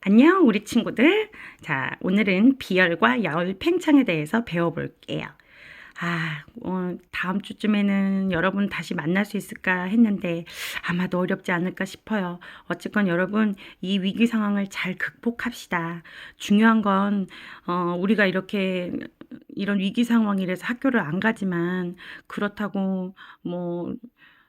안녕, 우리 친구들. 자, 오늘은 비열과 열 팽창에 대해서 배워볼게요. 다음 주쯤에는 여러분 다시 만날 수 있을까 했는데 아마도 어렵지 않을까 싶어요. 어쨌건 여러분, 이 위기 상황을 잘 극복합시다. 중요한 건, 우리가 이런 위기 상황이라서 학교를 안 가지만 그렇다고 뭐,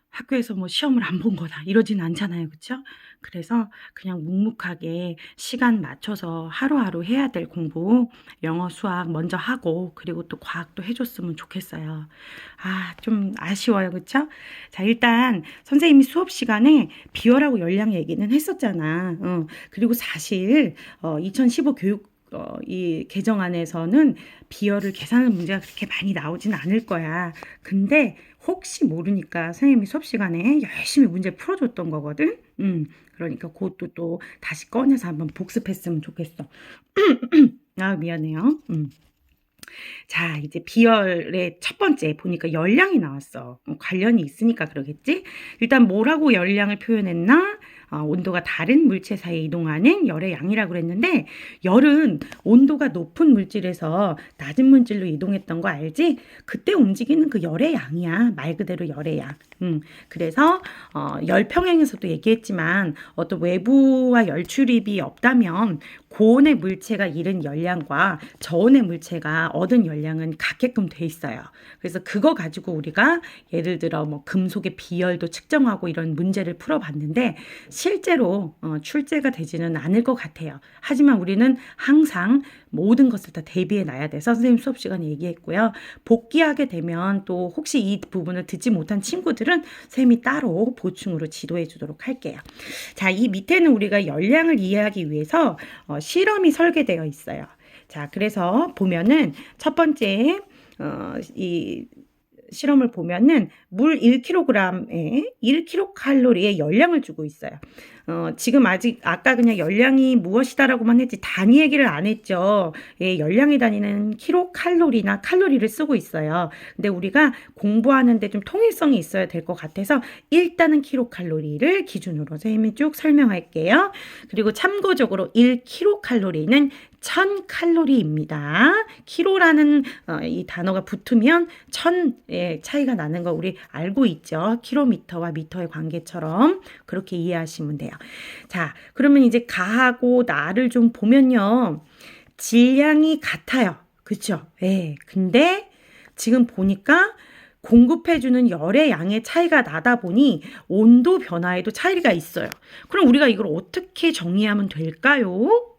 학교에서 뭐 시험을 안 본 거다 이러진 않잖아요. 그쵸? 그래서 그냥 묵묵하게 시간 맞춰서 하루하루 해야 될 공부, 영어, 수학 먼저 하고, 그리고 또 과학도 해줬으면 좋겠어요. 좀 아쉬워요. 그쵸? 자, 일단 선생님이 수업 시간에 비열하고 열량 얘기는 했었잖아. 그리고 사실 2015 교육 이 개정안에서는 비열을 계산하는 문제가 그렇게 많이 나오진 않을 거야. 근데 혹시 모르니까 선생님이 수업 시간에 열심히 문제 풀어줬던 거거든. 그러니까 그것도 또 다시 꺼내서 한번 복습했으면 좋겠어. 미안해요. 자, 이제 비열의 첫 번째 보니까 열량이 나왔어. 관련이 있으니까 그러겠지? 일단 뭐라고 열량을 표현했나? 온도가 다른 물체 사이에 이동하는 열의 양이라고 그랬는데, 열은 온도가 높은 물질에서 낮은 물질로 이동했던 거 알지? 그때 움직이는 그 열의 양이야. 말 그대로 열의 양. 그래서 열 평행에서도 얘기했지만 어떤 외부와 열 출입이 없다면 고온의 물체가 잃은 열량과 저온의 물체가 얻은 열량은 같게끔 돼 있어요. 그래서 그거 가지고 우리가 예를 들어 뭐 금속의 비열도 측정하고 이런 문제를 풀어봤는데 실제로 출제가 되지는 않을 것 같아요. 하지만 우리는 항상 모든 것을 다 대비해 놔야 돼서 선생님 수업 시간에 얘기했고요. 복귀하게 되면 또 혹시 이 부분을 듣지 못한 친구들은 쌤이 따로 보충으로 지도해 주도록 할게요. 자, 이 밑에는 우리가 열량을 이해하기 위해서 실험이 설계되어 있어요. 자, 그래서 보면은 첫 번째 이 실험을 보면은 물 1kg에 1kcal의 열량을 주고 있어요. 지금 아직 아까 그냥 열량이 무엇이다라고만 했지 단위 얘기를 안 했죠. 예, 열량의 단위는 킬로칼로리나 칼로리를 쓰고 있어요. 근데 우리가 공부하는데 좀 통일성이 있어야 될 것 같아서 일단은 킬로칼로리를 기준으로 선생님이 쭉 설명할게요. 그리고 참고적으로 1kcal는 1000칼로리입니다. 키로라는 이 단어가 붙으면 1000의 차이가 나는 거 우리 알고 있죠. 킬로미터와 미터의 관계처럼 그렇게 이해하시면 돼요. 자, 그러면 이제 가하고 나를 좀 보면요. 질량이 같아요. 그렇죠? 예. 근데 지금 보니까 공급해주는 열의 양의 차이가 나다 보니 온도 변화에도 차이가 있어요. 그럼 우리가 이걸 어떻게 정리하면 될까요?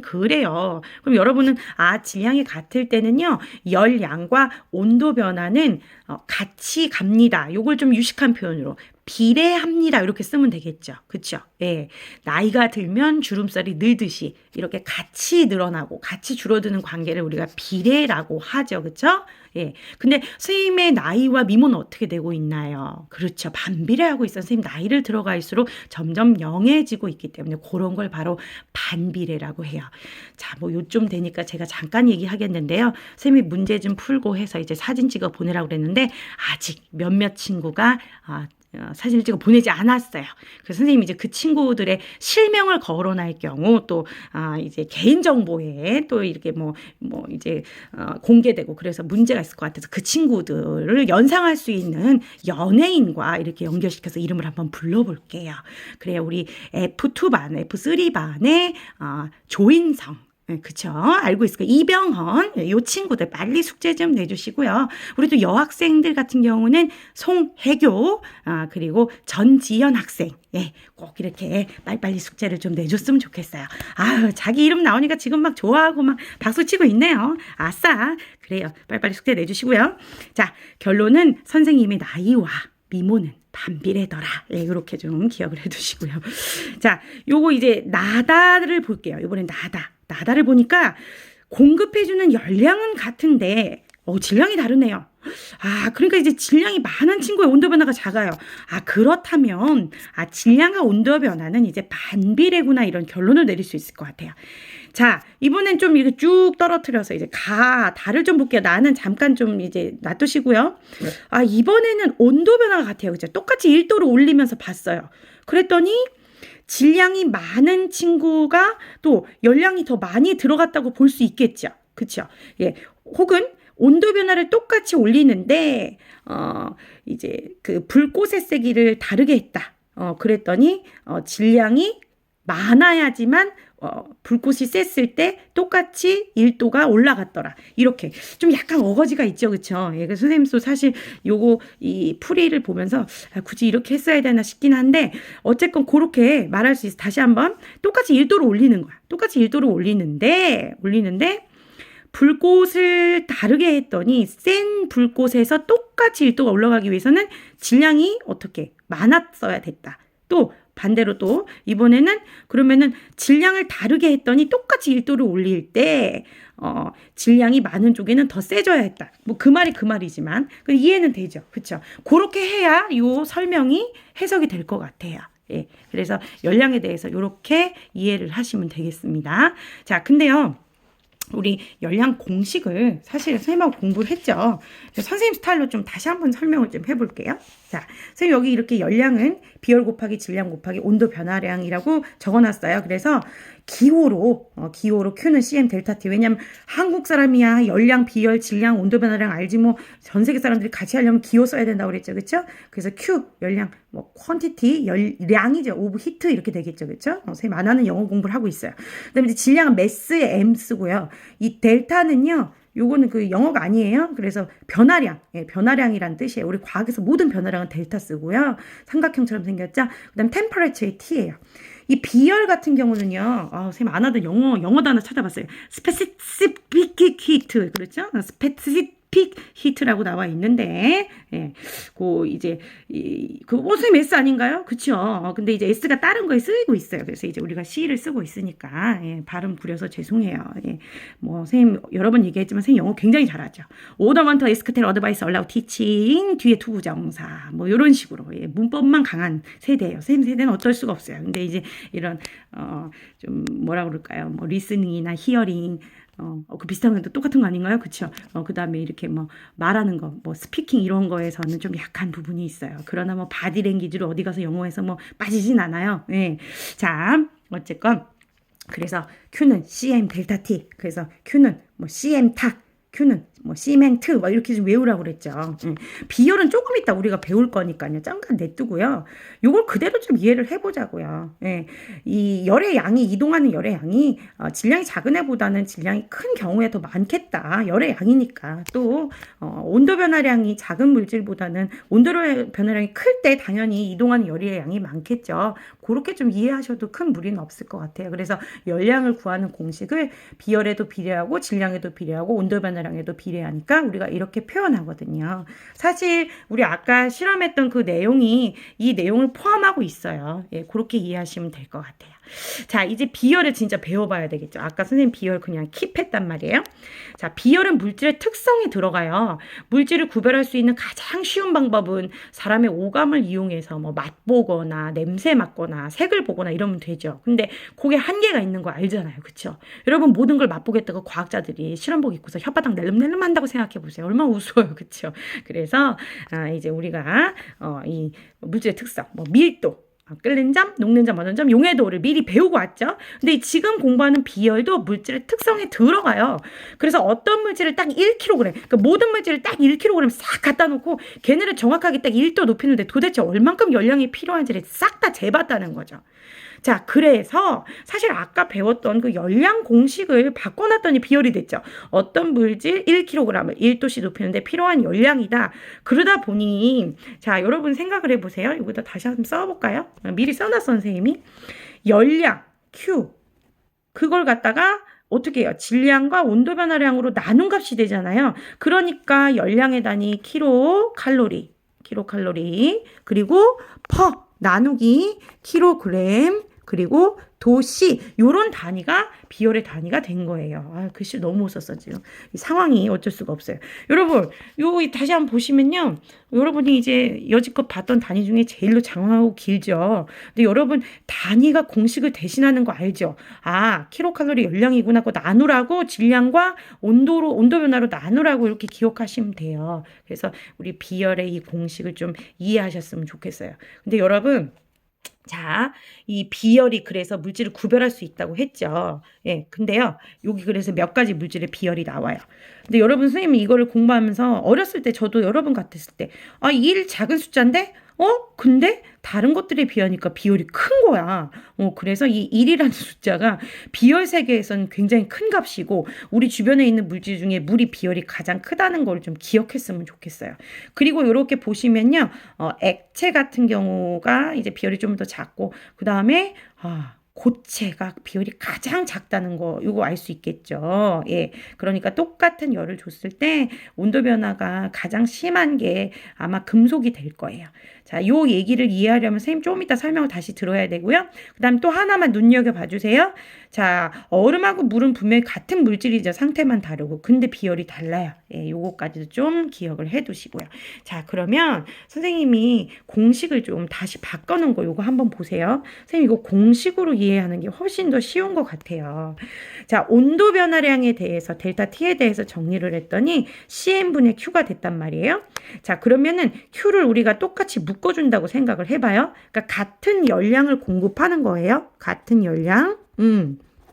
그래요. 그럼 여러분은 질량이 같을 때는요, 열량과 온도 변화는 같이 갑니다. 요걸 좀 유식한 표현으로 비례합니다. 이렇게 쓰면 되겠죠. 그쵸? 예. 나이가 들면 주름살이 늘듯이 이렇게 같이 늘어나고 같이 줄어드는 관계를 우리가 비례라고 하죠. 그쵸? 예. 근데 선생님의 나이와 미모는 어떻게 되고 있나요? 그렇죠. 반비례하고 있어요. 선생님 나이를 들어갈수록 점점 영해지고 있기 때문에 그런 걸 바로 반비례라고 해요. 자, 뭐 요쯤 되니까 제가 잠깐 얘기하겠는데요. 선생님이 문제 좀 풀고 해서 이제 사진 찍어 보내라고 그랬는데 아직 몇몇 친구가 사진을 찍어 보내지 않았어요. 그래서 선생님이 이제 그 친구들의 실명을 거론할 경우 또 이제 개인정보에 또 이렇게 이제 공개되고 그래서 문제가 있을 것 같아서 그 친구들을 연상할 수 있는 연예인과 이렇게 연결시켜서 이름을 한번 불러볼게요. 그래요. 우리 F2반, F3반의 조인성. 네, 그쵸. 알고 있을 거예요. 이병헌, 요 친구들 빨리 숙제 좀 내주시고요. 우리 또 여학생들 같은 경우는 송혜교, 그리고 전지현 학생. 예, 꼭 이렇게 빨리빨리 숙제를 좀 내줬으면 좋겠어요. 자기 이름 나오니까 지금 막 좋아하고 막 박수 치고 있네요. 아싸. 그래요. 빨리빨리 숙제 내주시고요. 자, 결론은 선생님의 나이와 미모는 반비례더라. 예, 이렇게 좀 기억을 해두시고요. 자, 요거 이제 나다를 볼게요. 이번엔 나다를 보니까 공급해주는 열량은 같은데 질량이 다르네요. 그러니까 이제 질량이 많은 친구의 온도 변화가 작아요. 그렇다면 질량과 온도 변화는 이제 반비례구나 이런 결론을 내릴 수 있을 것 같아요. 자, 이번엔 좀 이렇게 쭉 떨어뜨려서 이제 다를 좀 볼게요. 나는 잠깐 좀 이제 놔두시고요. 이번에는 온도 변화가 같아요. 그죠? 똑같이 1도를 올리면서 봤어요. 그랬더니 질량이 많은 친구가 또 열량이 더 많이 들어갔다고 볼 수 있겠죠. 그쵸? 예. 혹은 온도 변화를 똑같이 올리는데, 이제 그 불꽃의 세기를 다르게 했다. 그랬더니, 질량이 많아야지만 불꽃이 셌을 때 똑같이 1도가 올라갔더라. 이렇게 좀 약간 어거지가 있죠, 그쵸? 예, 그 선생님도 사실 요거 이 풀이를 보면서 굳이 이렇게 했어야 되나 싶긴 한데 어쨌건 그렇게 말할 수 있어. 다시 한번 똑같이 1도를 올리는 거야. 똑같이 1도를 올리는데 불꽃을 다르게 했더니 센 불꽃에서 똑같이 1도가 올라가기 위해서는 질량이 어떻게 많았어야 됐다. 또 반대로 또 이번에는 그러면은 질량을 다르게 했더니 똑같이 1도를 올릴 때 질량이 많은 쪽에는 더 세져야 했다. 뭐 그 말이 그 말이지만 이해는 되죠. 그렇죠? 그렇게 해야 요 설명이 해석이 될 것 같아요. 예. 그래서 열량에 대해서 이렇게 이해를 하시면 되겠습니다. 자, 근데요. 우리 열량 공식을 사실 선생님하고 공부를 했죠. 선생님 스타일로 좀 다시 한번 설명을 좀 해볼게요. 자, 선생님 여기 이렇게 열량은 비열 곱하기 질량 곱하기 온도 변화량이라고 적어놨어요. 그래서 기호로 Q는 CM 델타 T. 왜냐면 한국 사람이야 열량, 비열, 질량, 온도 변화량 알지 뭐 전 세계 사람들이 같이 하려면 기호 써야 된다고 그랬죠. 그렇죠? 그래서 Q 열량, 뭐 퀀티티 열량이죠. 오브 히트 이렇게 되겠죠. 그렇죠? 선생님 안 하는 영어 공부를 하고 있어요. 그다음에 이제 질량은 매스의 M 쓰고요. 이 델타는요. 요거는 그 영어가 아니에요. 그래서 변화량, 변화량이란 뜻이에요. 우리 과학에서 모든 변화량은 델타 쓰고요. 삼각형처럼 생겼죠. 그다음 템퍼레처의 T예요. 이 비열 같은 경우는요. 선생님 안 하던 영어 단어 찾아봤어요. 스페시픽 히트. 그렇죠? 스페시픽 히트라고 나와 있는데, 예, 이제, 선생님 S 아닌가요? 그쵸? 근데 이제 S가 다른 거에 쓰이고 있어요. 그래서 이제 우리가 C를 쓰고 있으니까, 예, 발음 구려서 죄송해요. 예, 뭐, 선생님, 여러 번 얘기했지만, 선생님 영어 굉장히 잘하죠. 오더먼터 에스크텔 어드바이스 얼라우 티칭, 뒤에 투부정사, 뭐, 요런 식으로, 예, 문법만 강한 세대예요. 선생님 세대는 어떨 수가 없어요. 근데 이제 이런, 좀, 뭐라 그럴까요? 뭐, 리스닝이나 히어링, 그 비슷한 것도 똑같은 거 아닌가요? 그쵸? 그 다음에 이렇게 뭐 말하는 거, 뭐 스피킹 이런 거에서는 좀 약한 부분이 있어요. 그러나 뭐 바디랭귀지로 어디 가서 영어에서 뭐 빠지진 않아요. 예. 자, 어쨌건 그래서 Q는 CM 델타 T. 그래서 Q는 뭐 CM 탁. Q는 뭐 시멘트 뭐 이렇게 좀 외우라고 그랬죠. 비열은 조금 이따 우리가 배울 거니까요. 잠깐 내두고요. 요걸 그대로 좀 이해를 해보자고요. 예. 이 열의 양이 이동하는 열의 양이 질량이 작은 애보다는 질량이 큰 경우에 더 많겠다. 열의 양이니까 또 온도 변화량이 작은 물질보다는 온도 변화량이 클 때 당연히 이동하는 열의 양이 많겠죠. 그렇게 좀 이해하셔도 큰 무리는 없을 것 같아요. 그래서 열량을 구하는 공식을 비열에도 비례하고 질량에도 비례하고 온도 변화량에도 비례하니까 우리가 이렇게 표현하거든요. 사실 우리 아까 실험했던 그 내용이 이 내용을 포함하고 있어요. 예, 그렇게 이해하시면 될 것 같아요. 자, 이제 비열을 진짜 배워봐야 되겠죠. 아까 선생님 비열 그냥 킵했단 말이에요. 자, 비열은 물질의 특성이 들어가요. 물질을 구별할 수 있는 가장 쉬운 방법은 사람의 오감을 이용해서 뭐 맛보거나 냄새 맡거나 색을 보거나 이러면 되죠. 근데 그게 한계가 있는 거 알잖아요. 그렇죠? 여러분 모든 걸 맛보겠다고 과학자들이 실험복 입고서 혓바닥 낼름낼름 한다고 생각해 보세요. 얼마나 우스워요. 그렇죠? 그래서 이제 우리가 이 물질의 특성, 뭐 밀도, 끓는 점, 녹는 점, 어는 점, 용해도를 미리 배우고 왔죠. 근데 지금 공부하는 비열도 물질의 특성에 들어가요. 그래서 어떤 물질을 딱 1kg, 그러니까 모든 물질을 딱 1kg 싹 갖다 놓고 걔네를 정확하게 딱 1도 높이는데 도대체 얼만큼 열량이 필요한지를 싹 다 재봤다는 거죠. 자, 그래서 사실 아까 배웠던 그 열량 공식을 바꿔놨더니 비열이 됐죠. 어떤 물질 1kg을 1도씨 높이는데 필요한 열량이다. 그러다 보니 자, 여러분 생각을 해보세요. 이거다 다시 한번 써볼까요? 미리 써놨어, 선생님이. 열량 Q 그걸 갖다가 어떻게 해요? 질량과 온도 변화량으로 나눈 값이 되잖아요. 그러니까 열량의 단위 킬로칼로리 그리고 퍼 나누기 킬로그램 그리고 도시 요런 단위가 비열의 단위가 된 거예요. 글씨 너무 못 썼어 지금. 이 상황이 어쩔 수가 없어요. 여러분 요 다시 한번 보시면요. 여러분이 이제 여지껏 봤던 단위 중에 제일로 장황하고 길죠. 근데 여러분 단위가 공식을 대신하는 거 알죠? 킬로칼로리 열량이구나. 그거 나누라고 질량과 온도 변화로 나누라고 이렇게 기억하시면 돼요. 그래서 우리 비열의 이 공식을 좀 이해하셨으면 좋겠어요. 근데 여러분 자, 이 비열이 그래서 물질을 구별할 수 있다고 했죠. 예, 근데요, 여기 그래서 몇 가지 물질의 비열이 나와요. 근데 여러분, 선생님이 이거를 공부하면서 어렸을 때 저도 여러분 같았을 때, 아, 1 작은 숫자인데? 근데 다른 것들에 비하니까 비열이 큰 거야. 그래서 이 1이라는 숫자가 비열 세계에서는 굉장히 큰 값이고, 우리 주변에 있는 물질 중에 물이 비열이 가장 크다는 걸 좀 기억했으면 좋겠어요. 그리고 이렇게 보시면요, 액체 같은 경우가 이제 비열이 좀 더 작고, 그 다음에, 고체가 비율이 가장 작다는 거 이거 알 수 있겠죠. 예. 그러니까 똑같은 열을 줬을 때 온도 변화가 가장 심한 게 아마 금속이 될 거예요. 자, 요 얘기를 이해하려면 선생님 좀 이따 설명을 다시 들어야 되고요. 그다음 또 하나만 눈여겨봐 주세요. 자, 얼음하고 물은 분명히 같은 물질이죠. 상태만 다르고. 근데 비율이 달라요. 예, 요거까지도 좀 기억을 해 두시고요. 자, 그러면 선생님이 공식을 좀 다시 바꿔놓은 거 요거 한번 보세요. 선생님 이거 공식으로 이해하는 게 훨씬 더 쉬운 것 같아요. 자, 온도 변화량에 대해서 델타 T에 대해서 정리를 했더니 CN분의 Q가 됐단 말이에요. 자, 그러면은 Q를 우리가 똑같이 묶어준다고 생각을 해봐요. 그러니까 같은 열량을 공급하는 거예요. 같은 열량.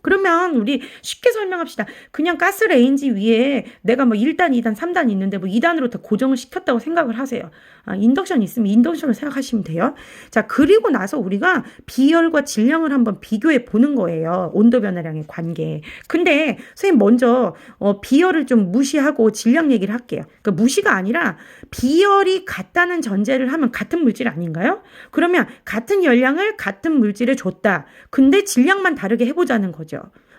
그러면 우리 쉽게 설명합시다. 그냥 가스레인지 위에 내가 뭐 1단, 2단, 3단 있는데 뭐 2단으로 다 고정을 시켰다고 생각을 하세요. 인덕션 있으면 인덕션을 생각하시면 돼요. 자, 그리고 나서 우리가 비열과 질량을 한번 비교해 보는 거예요. 온도 변화량의 관계. 근데 선생님 먼저 비열을 좀 무시하고 질량 얘기를 할게요. 그러니까 무시가 아니라 비열이 같다는 전제를 하면 같은 물질 아닌가요? 그러면 같은 열량을 같은 물질에 줬다. 근데 질량만 다르게 해보자는 거죠.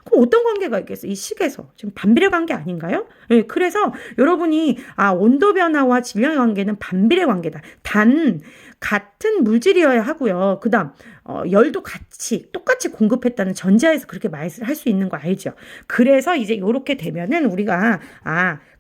그럼 어떤 관계가 있겠어요? 이 식에서. 지금 반비례 관계 아닌가요? 네, 그래서 여러분이 온도 변화와 질량의 관계는 반비례 관계다. 단 같은 물질이어야 하고요. 그다음 열도 똑같이 공급했다는 전제하에서 그렇게 말할 수 있는 거 알죠? 그래서 이제 이렇게 되면은 우리가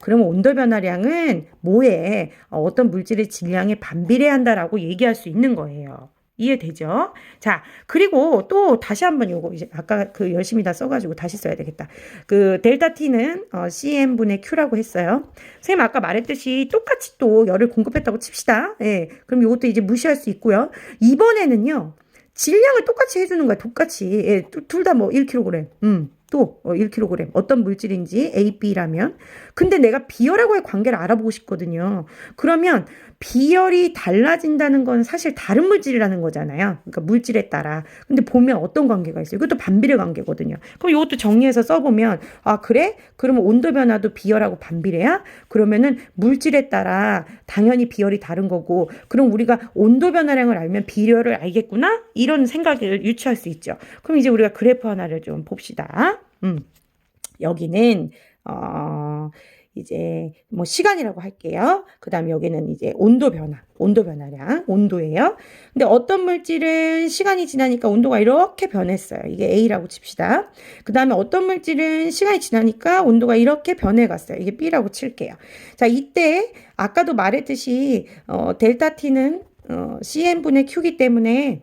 그러면 온도 변화량은 뭐에 어떤 물질의 질량에 반비례한다라고 얘기할 수 있는 거예요. 이해되죠? 자, 그리고 또 다시 한번 요거 이제 아까 그 열심히 다 써가지고 다시 써야 되겠다. 그 델타 T는 CN분의 Q라고 했어요. 선생님 아까 말했듯이 똑같이 또 열을 공급했다고 칩시다. 예, 그럼 요것도 이제 무시할 수 있고요. 이번에는요, 질량을 똑같이 해주는 거야. 똑같이. 예, 둘 다 뭐 1kg. 또 1kg 어떤 물질인지 A, B라면 근데 내가 비열하고의 관계를 알아보고 싶거든요. 그러면 비열이 달라진다는 건 사실 다른 물질이라는 거잖아요. 그러니까 물질에 따라. 근데 보면 어떤 관계가 있어요. 이것도 반비례 관계거든요. 그럼 이것도 정리해서 써보면 그래? 그러면 온도 변화도 비열하고 반비례야? 그러면은 물질에 따라 당연히 비열이 다른 거고 그럼 우리가 온도 변화량을 알면 비열을 알겠구나? 이런 생각을 유추할 수 있죠. 그럼 이제 우리가 그래프 하나를 좀 봅시다. 여기는 이제 뭐 시간이라고 할게요. 그다음에 여기는 이제 온도 변화량, 온도예요. 근데 어떤 물질은 시간이 지나니까 온도가 이렇게 변했어요. 이게 A라고 칩시다. 그다음에 어떤 물질은 시간이 지나니까 온도가 이렇게 변해갔어요. 이게 B라고 칠게요. 자, 이때 아까도 말했듯이 델타 T는 CN분의 Q기 때문에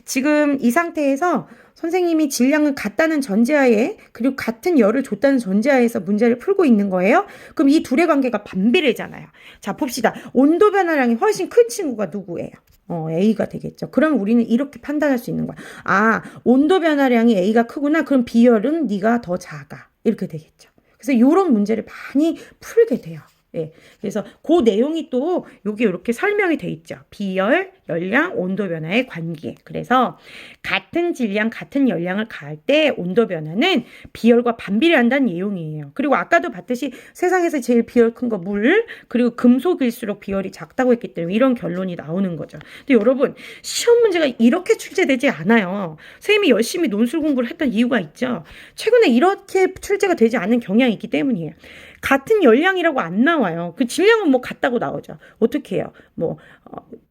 지금 이 상태에서 선생님이 질량은 같다는 전제하에 그리고 같은 열을 줬다는 전제하에서 문제를 풀고 있는 거예요. 그럼 이 둘의 관계가 반비례잖아요. 자, 봅시다. 온도 변화량이 훨씬 큰 친구가 누구예요? A가 되겠죠. 그럼 우리는 이렇게 판단할 수 있는 거야. 온도 변화량이 A가 크구나. 그럼 비열은 네가 더 작아. 이렇게 되겠죠. 그래서 이런 문제를 많이 풀게 돼요. 예. 그래서 그 내용이 또 여기 이렇게 설명이 돼 있죠. 비열, 열량, 온도 변화의 관계. 그래서 같은 질량, 같은 열량을 가할 때 온도 변화는 비열과 반비례한다는 내용이에요. 그리고 아까도 봤듯이 세상에서 제일 비열 큰 거 물, 그리고 금속일수록 비열이 작다고 했기 때문에 이런 결론이 나오는 거죠. 근데 여러분, 시험 문제가 이렇게 출제되지 않아요. 선생님이 열심히 논술 공부를 했던 이유가 있죠. 최근에 이렇게 출제가 되지 않는 경향이 있기 때문이에요. 같은 열량이라고 안 나와요. 그 질량은 뭐 같다고 나오죠. 어떻게 해요?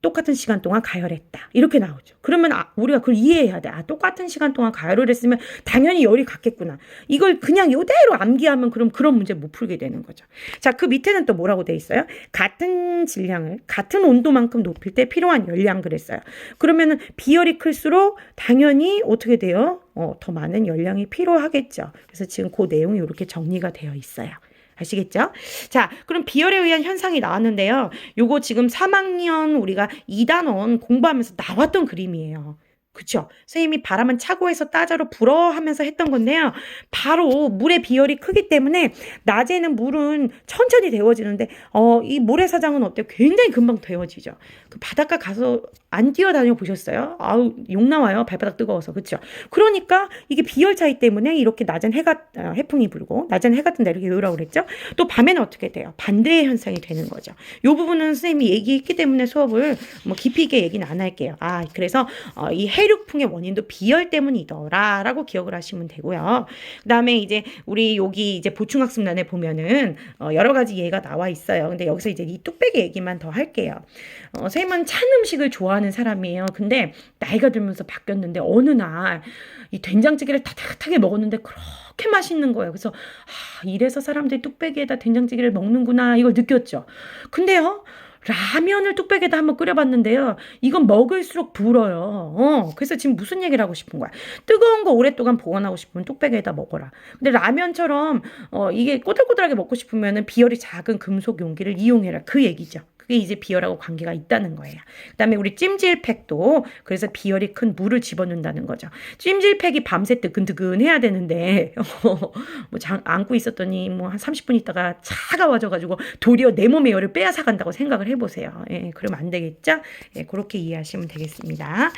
똑같은 시간 동안 가열했다. 이렇게 나오죠. 그러면 우리가 그걸 이해해야 돼. 똑같은 시간 동안 가열을 했으면 당연히 열이 같겠구나. 이걸 그냥 이대로 암기하면 그럼 그런 문제 못 풀게 되는 거죠. 자, 그 밑에는 또 뭐라고 돼 있어요? 같은 질량을 같은 온도만큼 높일 때 필요한 열량 그랬어요. 그러면은 비열이 클수록 당연히 어떻게 돼요? 더 많은 열량이 필요하겠죠. 그래서 지금 그 내용이 이렇게 정리가 되어 있어요. 아시겠죠? 자, 그럼 비열에 의한 현상이 나왔는데요. 요거 지금 3학년 우리가 2단원 공부하면서 나왔던 그림이에요. 그쵸? 선생님이 바람은 차고에서 따자로 불어 하면서 했던 건데요. 바로 물의 비열이 크기 때문에 낮에는 물은 천천히 데워지는데 이 모래사장은 어때요? 굉장히 금방 데워지죠. 그 바닷가 가서 안 뛰어다녀 보셨어요? 아우 욕 나와요. 발바닥 뜨거워서. 그쵸? 그러니까 이게 비열 차이 때문에 이렇게 낮은 해풍이 불고 낮은 해가 뜬다 이렇게 외우라고 그랬죠. 또 밤에는 어떻게 돼요? 반대의 현상이 되는 거죠. 이 부분은 선생님이 얘기했기 때문에 수업을 뭐 깊이 있게 얘기는 안 할게요. 그래서 이 해륙풍의 원인도 비열 때문이더라라고 기억을 하시면 되고요. 그다음에 이제 우리 여기 이제 보충학습란에 보면은 여러 가지 예가 나와 있어요. 근데 여기서 이제 이 뚝배기 얘기만 더 할게요. 선생님은 찬 음식을 좋아하는 사람이에요. 근데 나이가 들면서 바뀌었는데 어느 날 이 된장찌개를 따뜻하게 먹었는데 그렇게 맛있는 거예요. 그래서 이래서 사람들이 뚝배기에다 된장찌개를 먹는구나 이걸 느꼈죠. 근데요. 라면을 뚝배기에다 한번 끓여봤는데요. 이건 먹을수록 불어요. 그래서 지금 무슨 얘기를 하고 싶은 거야? 뜨거운 거 오랫동안 보관하고 싶으면 뚝배기에다 먹어라. 근데 라면처럼 이게 꼬들꼬들하게 먹고 싶으면 비열이 작은 금속 용기를 이용해라. 그 얘기죠. 그게 이제 비열하고 관계가 있다는 거예요. 그다음에 우리 찜질팩도 그래서 비열이 큰 물을 집어넣는다는 거죠. 찜질팩이 밤새 뜨끈뜨끈 해야 되는데 뭐 안고 있었더니 뭐 한 30분 있다가 차가워져가지고 도리어 내 몸의 열을 빼앗아 간다고 생각을 해보세요. 예, 그러면 안 되겠죠? 예, 그렇게 이해하시면 되겠습니다.